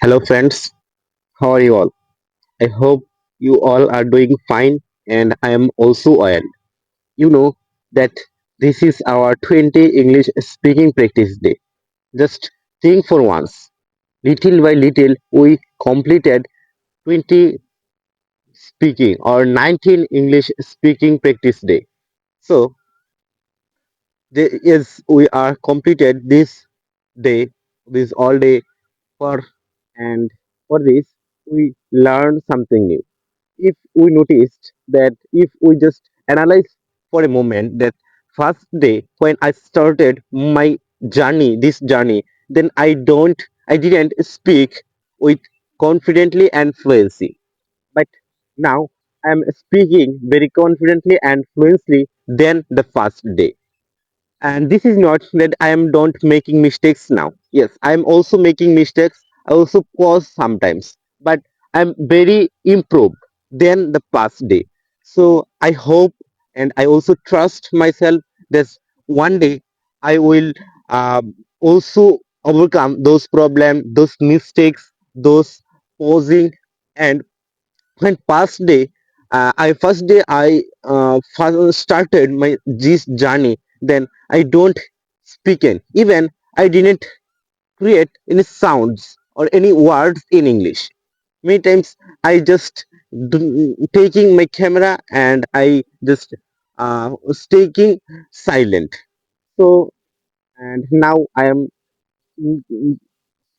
Hello, friends. How are you all? I hope you all are doing fine, and I am also well. You know that this is our 20 English speaking practice day. Just think for once. Little by little, we completed 20 speaking or 19 English speaking practice day. So, yes, we are completed this day, this all day for, and for this, we learned something new. If we noticed that if we just analyze for a moment that first day when I started my this journey, then I didn't speak with confidently and fluency. But now I'm speaking very confidently and fluently than the first day. And this is not that I am don't making mistakes now. Yes, I am also making mistakes. I also pause sometimes, but I'm very improved than the past day. So I hope and I also trust myself that one day I will also overcome those problems, those mistakes, those pausing. And when past day I first day I first started my this journey, then I don't speak in, even I didn't create any sounds or any words in English. Many times I just taking my camera and I just taking silent. So and now I am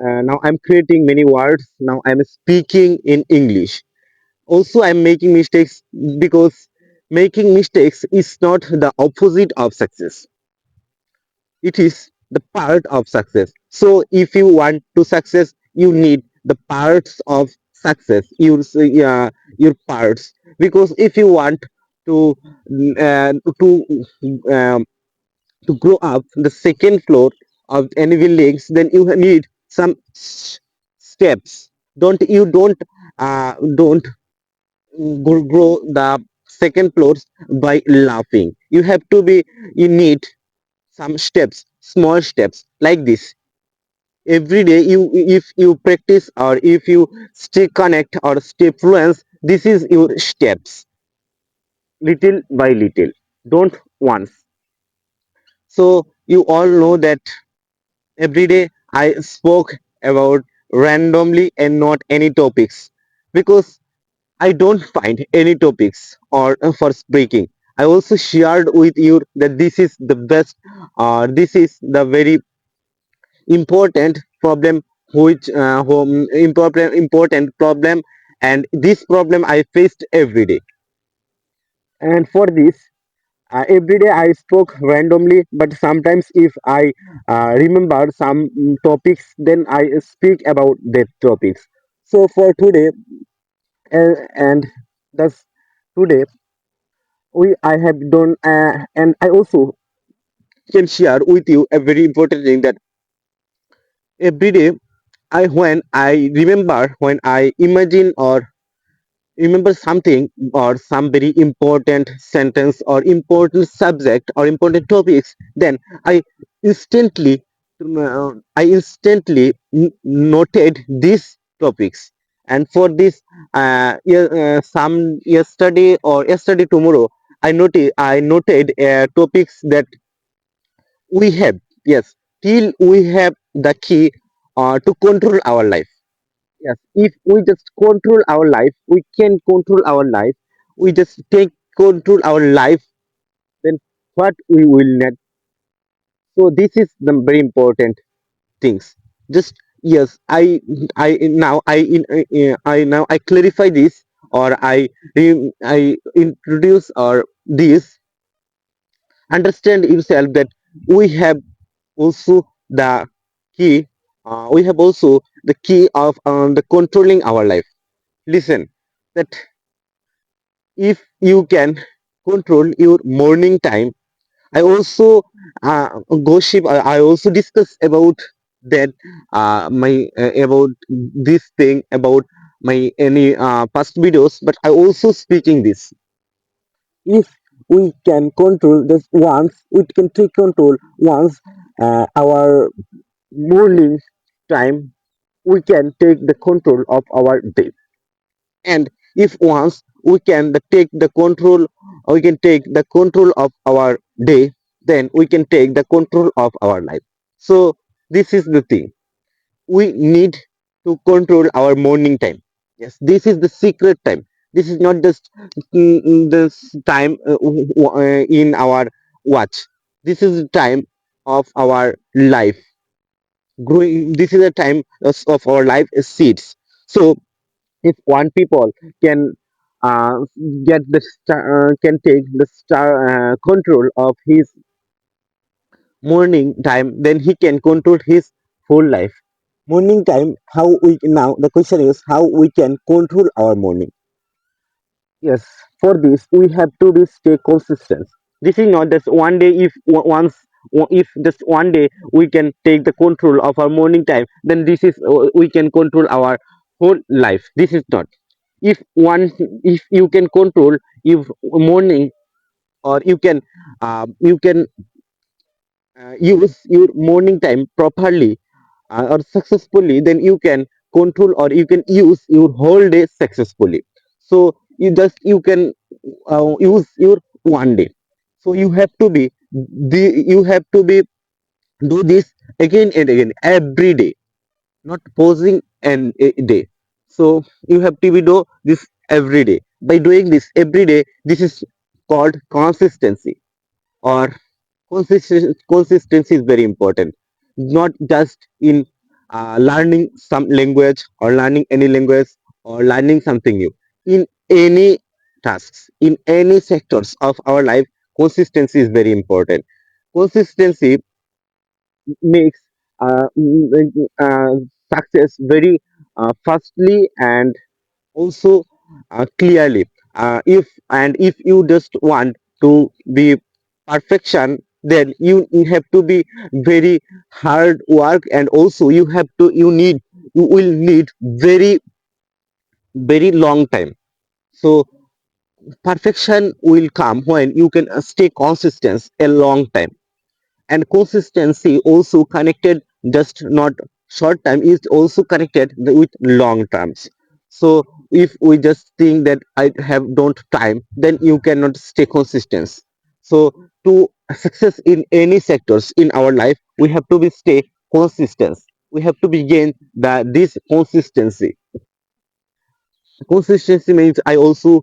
now I'm creating many words, now I'm speaking in English. Also I'm making mistakes, because making mistakes is not the opposite of success, it is the part of success. So if you want to success, you need the parts of success, your parts. Because if you want to uh, to um, to grow up the second floor of any buildings, then you need some steps. Don't grow the second floors by laughing. You have to be, you need some steps, small steps like this. Every day you, if you practice or if you stay connect or stay fluent, this is your steps, little by little, don't once. So you all know that every day I spoke about randomly and not any topics, because I don't find any topics or for speaking. I also shared with you that this is the best, this is the very important problem, which important problem, and this problem I faced every day. And for this, every day I spoke randomly, but sometimes if I remember some topics, then I speak about that topics. So for today, and thus today we I have done, and I also can share with you a very important thing that every day I when I remember, when I imagine or remember something or some very important sentence or important subject or important topics, then I instantly noted these topics. And for this, some yesterday or yesterday tomorrow, I noted topics that we have, yes, till we have the key to control our life. Yes, if we just control our life, we can control our life. We just take control our life, then what we will need. So this is the very important things. Just yes, I now I now I clarify this, or I introduce or this. Understand yourself that we have also the key. We have also the key of the controlling our life. Listen, that if you can control your morning time, I also gossip, I also discuss about that, my about this thing about my any past videos, but I also speaking this. If we can control this once, we can take control once our morning time, we can take the control of our day. And if once we can take the control, we can take the control of our day, then we can take the control of our life. So this is the thing, we need to control our morning time. Yes, this is the secret time. This is not just this time in our watch. This is the time of our life growing. This is the time of our life seeds. So if one people can uh, get the can take the control of his morning time, then he can control his whole life. Morning time, how we now the question is how we can control our morning. Yes, for this we have to be stay consistent. This is not just one day. If if just one day we can take the control of our morning time, then this is we can control our whole life. This is not. If one, if you can control if morning, or you can use your morning time properly or successfully, then you can control or you can use your whole day successfully. So you can use your one day. So you have to be you have to be do this again and again every day, not pausing and a day. So you have to be do this every day. By doing this every day, this is called consistency. Or consistency is very important, not just in learning some language or learning any language or learning something new. In any tasks, in any sectors of our life, consistency is very important. Consistency makes success very fastly and also clearly. If you just want to be perfection, then you have to be very hard work, and also you will need very long time. So perfection will come when you can stay consistent a long time. And consistency also connected, just not short time, is also connected with long terms. So if we just think that I have don't time, then you cannot stay consistent. So to success in any sectors in our life, we have to be stay consistent. We have to begin this consistency. Consistency means I also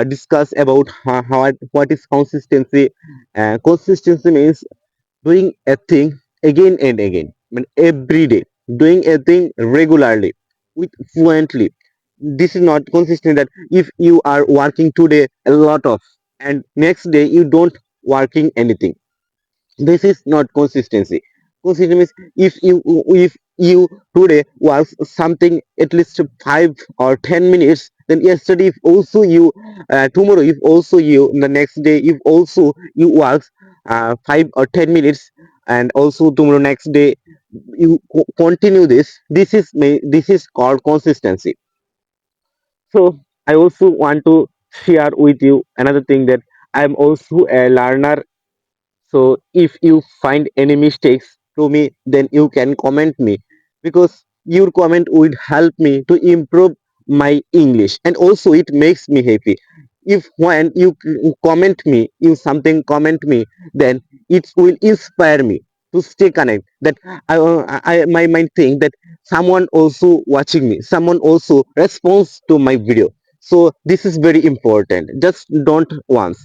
discuss about how what is consistency. Consistency means doing a thing again and again, I mean every day, doing a thing regularly with fluently. This is not consistent, that if you are working today a lot of and next day you don't working anything, this is not consistency. Consistency means if you today was something at least 5 or 10 minutes, then yesterday if also you tomorrow if also you the next day if also you work 5 or 10 minutes, and also tomorrow next day you continue this. This is called consistency. So I also want to share with you another thing, that I am also a learner. So if you find any mistakes to me, then you can comment me, because your comment would help me to improve my English, and also it makes me happy. If when you comment me, if something comment me, then it will inspire me to stay connect. That my mind think that someone also watching me, someone also responds to my video. So this is very important. Just don't watch.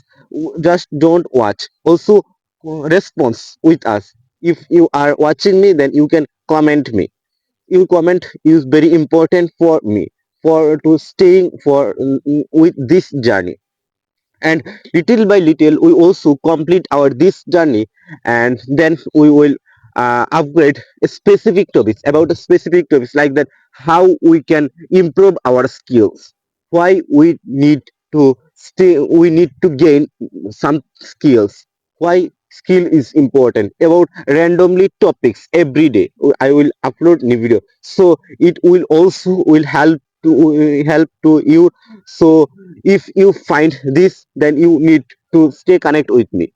Also response with us. If you are watching me, then you can comment me. Your comment is very important for me, for to staying for with this journey. And little by little we also complete our this journey, and then we will upgrade specific topics, about the specific topics like that, how we can improve our skills, why we need to stay, we need to gain some skills, why skill is important, about randomly topics every day. I will upload new video, so it will also will help to you. So if you find this, then you need to stay connect with me.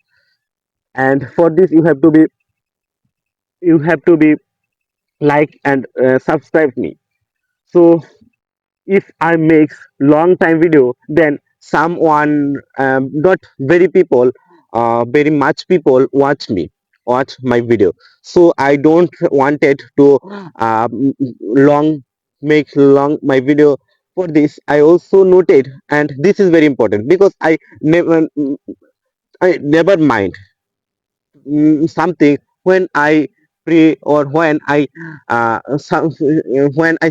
And for this you have to be like and subscribe me. So if I make long time video, then someone, not very people, very much people watch my video. So I don't wanted to long make long my video. For this I also noted, and this is very important because I never mind something when I pray, or when I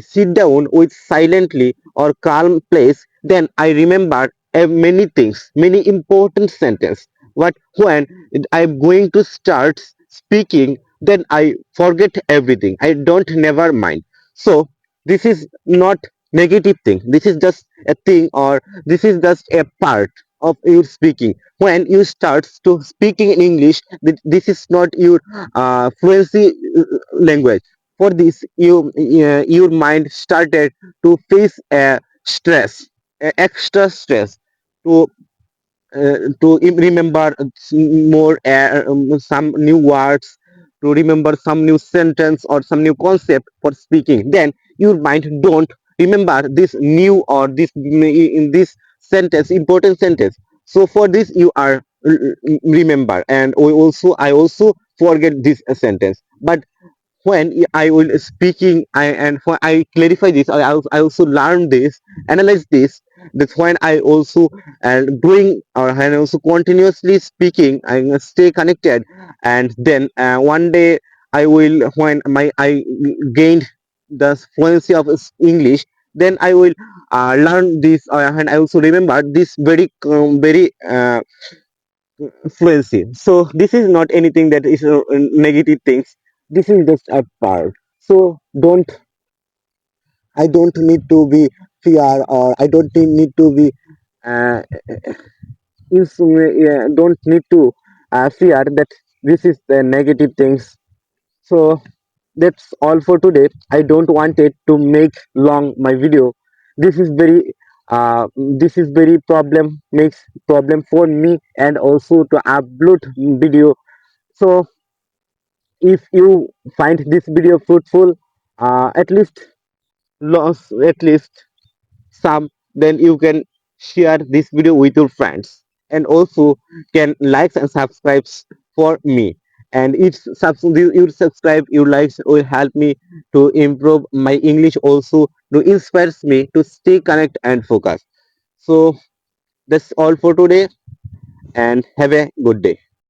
sit down with silently or calm place, then I remember many things, many important sentence. But when I'm going to start speaking, then I forget everything. I don't never mind. So this is not negative thing. This is just a thing, or this is just a part of your speaking. When you start to speaking in English, this is not your fluency language. For this, your mind started to face a stress, extra stress, to remember more some new words, to remember some new sentence or some new concept for speaking. Then your mind don't remember this new or this in this sentence, important sentence. So for this you are remember, and I also forget this sentence. But when I will speaking, and when I clarify this, I also learn this, analyze this. That's when I also doing, or and also continuously speaking, I stay connected. And then one day I will, when my I gained the fluency of English, then I will learn this, and I also remember this very fluency. So this is not anything that is negative things. This is just a part. So I don't need to be fear, or I don't need to be uh, don't need to fear that this is the negative things. So that's all for today. I don't want it to make long my video. This is very this is very problem, makes problem for me, and also to upload video. So if you find this video fruitful, at least at least some, then you can share this video with your friends, and also can likes and subscribes for me. And if you subscribe, your likes will help me to improve my English, also to inspires me to stay connect and focus. So that's all for today, and have a good day.